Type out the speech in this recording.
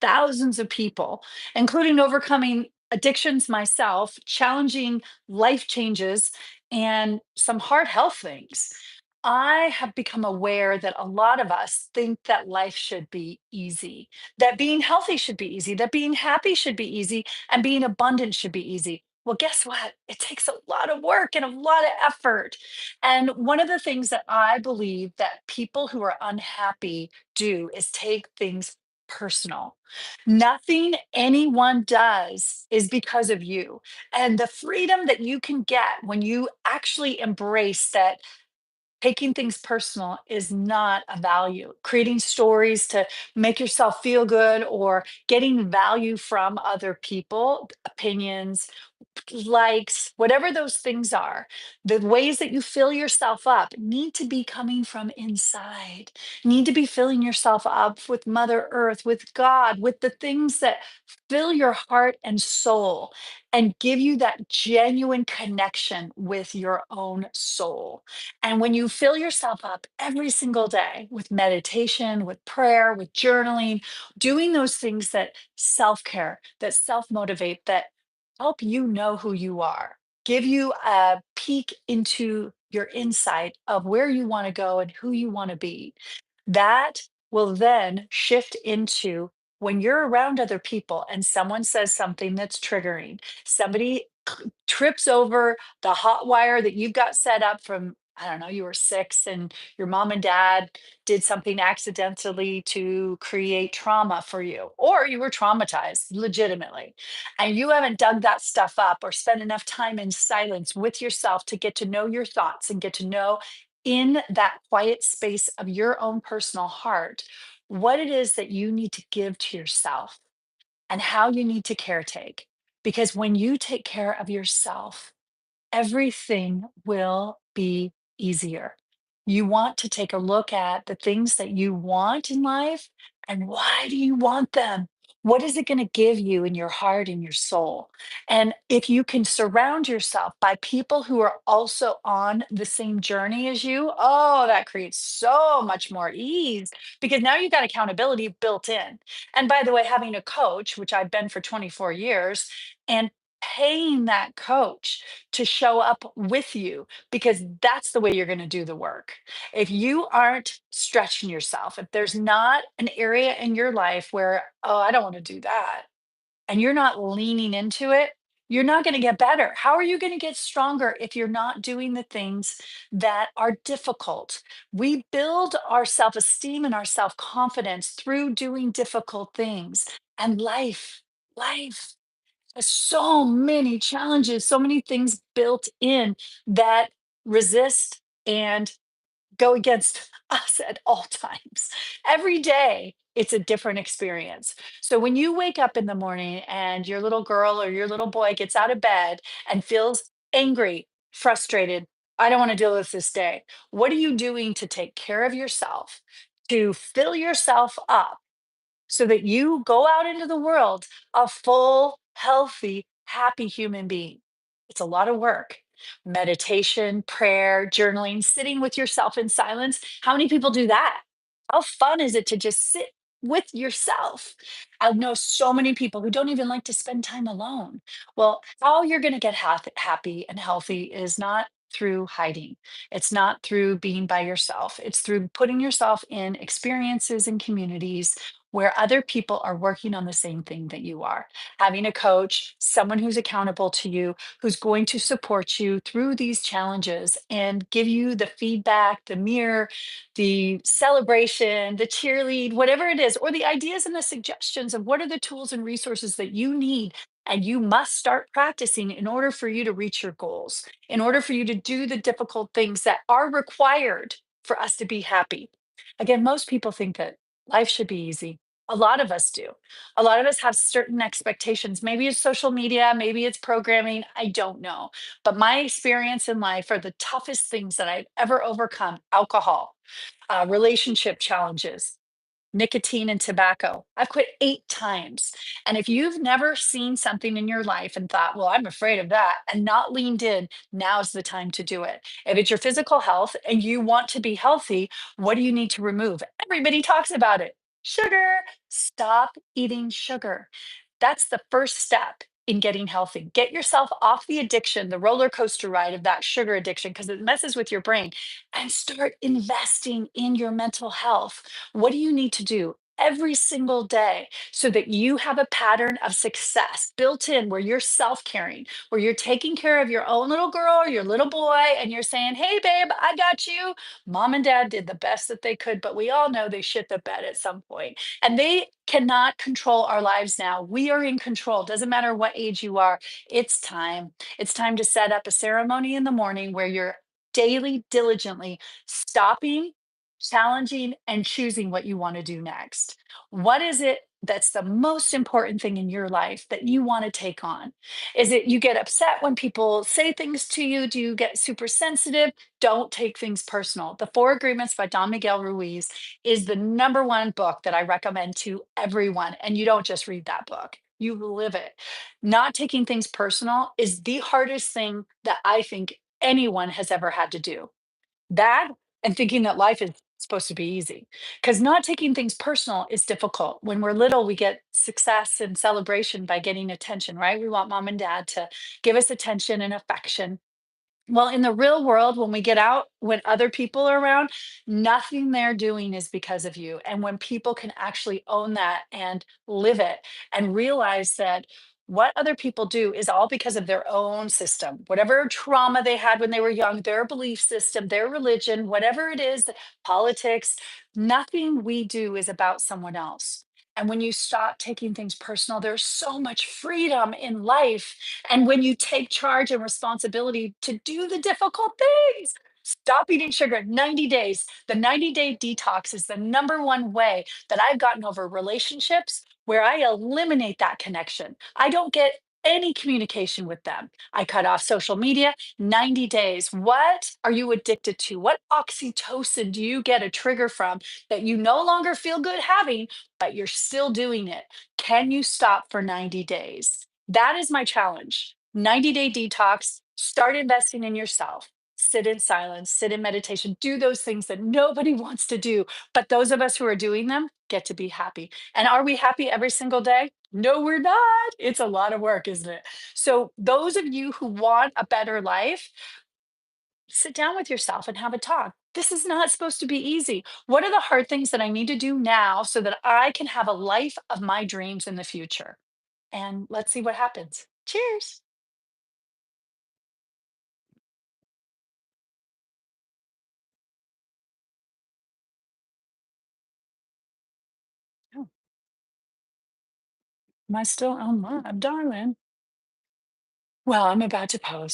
thousands of people, including overcoming addictions myself, challenging life changes, and some hard health things. I have become aware that a lot of us think that life should be easy, that being healthy should be easy, that being happy should be easy, and being abundant should be easy. Well, guess what? It takes a lot of work and a lot of effort. And one of the things that I believe that people who are unhappy do is take things personal. Nothing anyone does is because of you. And the freedom that you can get when you actually embrace that taking things personal is not a value. Creating stories to make yourself feel good or getting value from other people, opinions, likes, whatever those things are, the ways that you fill yourself up need to be coming from inside. Need to be filling yourself up with Mother Earth, with God, with the things that fill your heart and soul and give you that genuine connection with your own soul. And when you fill yourself up every single day with meditation, with prayer, with journaling, doing those things that self care, that self motivate, that help you know who you are, give you a peek into your insight of where you want to go and who you want to be. That will then shift into when you're around other people and someone says something that's triggering, somebody trips over the hot wire that you've got set up from, I don't know, you were 6 and your mom and dad did something accidentally to create trauma for you, or you were traumatized legitimately and you haven't dug that stuff up or spent enough time in silence with yourself to get to know your thoughts and get to know in that quiet space of your own personal heart what it is that you need to give to yourself and how you need to caretake. Because when you take care of yourself, everything will be easier. You want to take a look at the things that you want in life and why do you want them? What is it going to give you in your heart and your soul? And if you can surround yourself by people who are also on the same journey as you, oh, that creates so much more ease because now you've got accountability built in. And by the way, having a coach, which I've been for 24 years, and paying that coach to show up with you because that's the way you're going to do the work. If you aren't stretching yourself, if there's not an area in your life where, oh, I don't want to do that, and you're not leaning into it, you're not going to get better. How are you going to get stronger if you're not doing the things that are difficult? We build our self esteem and our self confidence through doing difficult things. And life so many challenges, so many things built in that resist and go against us at all times. Every day, it's a different experience. So when you wake up in the morning and your little girl or your little boy gets out of bed and feels angry, frustrated, I don't want to deal with this day. What are you doing to take care of yourself, to fill yourself up? So that you go out into the world a full, healthy, happy human being. It's a lot of work. Meditation, prayer, journaling, sitting with yourself in silence. How many people do that? How fun is it to just sit with yourself? I know so many people who don't even like to spend time alone. Well, how you're going to get happy and healthy is not through hiding. It's not through being by yourself. It's through putting yourself in experiences and communities where other people are working on the same thing that you are. Having a coach, someone who's accountable to you, who's going to support you through these challenges and give you the feedback, the mirror, the celebration, the cheerlead, whatever it is, or the ideas and the suggestions of what are the tools and resources that you need. And you must start practicing in order for you to reach your goals, in order for you to do the difficult things that are required for us to be happy. Again, most people think that life should be easy. A lot of us do. A lot of us have certain expectations. Maybe it's social media, maybe it's programming. I don't know. But my experience in life are the toughest things that I've ever overcome: alcohol, relationship challenges, nicotine and tobacco. I've quit 8 times. And if you've never seen something in your life and thought, well, I'm afraid of that, and not leaned in, now's the time to do it. If it's your physical health and you want to be healthy, what do you need to remove? Everybody talks about it: Sugar. Stop eating sugar. That's the first step in getting healthy. Get yourself off the addiction, the roller coaster ride of that sugar addiction, because it messes with your brain, and start investing in your mental health. What do you need to do every single day so that you have a pattern of success built in where you're self caring, where you're taking care of your own little girl or your little boy, and you're saying, "Hey, babe, I got you." Mom and dad did the best that they could, but we all know they shit the bed at some point. And they cannot control our lives now. We are in control. Doesn't matter what age you are. It's time. It's time to set up a ceremony in the morning where you're daily, diligently stopping, challenging, and choosing what you want to do next. What is it that's the most important thing in your life that you want to take on? Is it you get upset when people say things to you? Do you get super sensitive? Don't take things personal. The Four Agreements by Don Miguel Ruiz is the number one book that I recommend to everyone. And you don't just read that book, you live it. Not taking things personal is the hardest thing that I think anyone has ever had to do. That and thinking that life is supposed to be easy. Because not taking things personal is difficult. When we're little, we get success and celebration by getting attention, right? We want mom and dad to give us attention and affection. Well, in the real world, when we get out, when other people are around, nothing they're doing is because of you. And when people can actually own that and live it and realize that what other people do is all because of their own system, whatever trauma they had when they were young, their belief system, their religion, whatever it is, politics, nothing we do is about someone else. And when you stop taking things personal, there's so much freedom in life, and when you take charge and responsibility to do the difficult things, stop eating sugar 90 days. The 90-day detox is the number one way that I've gotten over relationships where I eliminate that connection. I don't get any communication with them. I cut off social media 90 days. What are you addicted to? What oxytocin do you get a trigger from that you no longer feel good having, but you're still doing it? Can you stop for 90 days? That is my challenge. 90-day detox, start investing in yourself. Sit in silence, sit in meditation, do those things that nobody wants to do. But those of us who are doing them get to be happy. And are we happy every single day? No, we're not. It's a lot of work, isn't it? So, those of you who want a better life, sit down with yourself and have a talk. This is not supposed to be easy. What are the hard things that I need to do now so that I can have a life of my dreams in the future? And let's see what happens. Cheers. Oh, am I still on live, darling? Well, I'm about to post.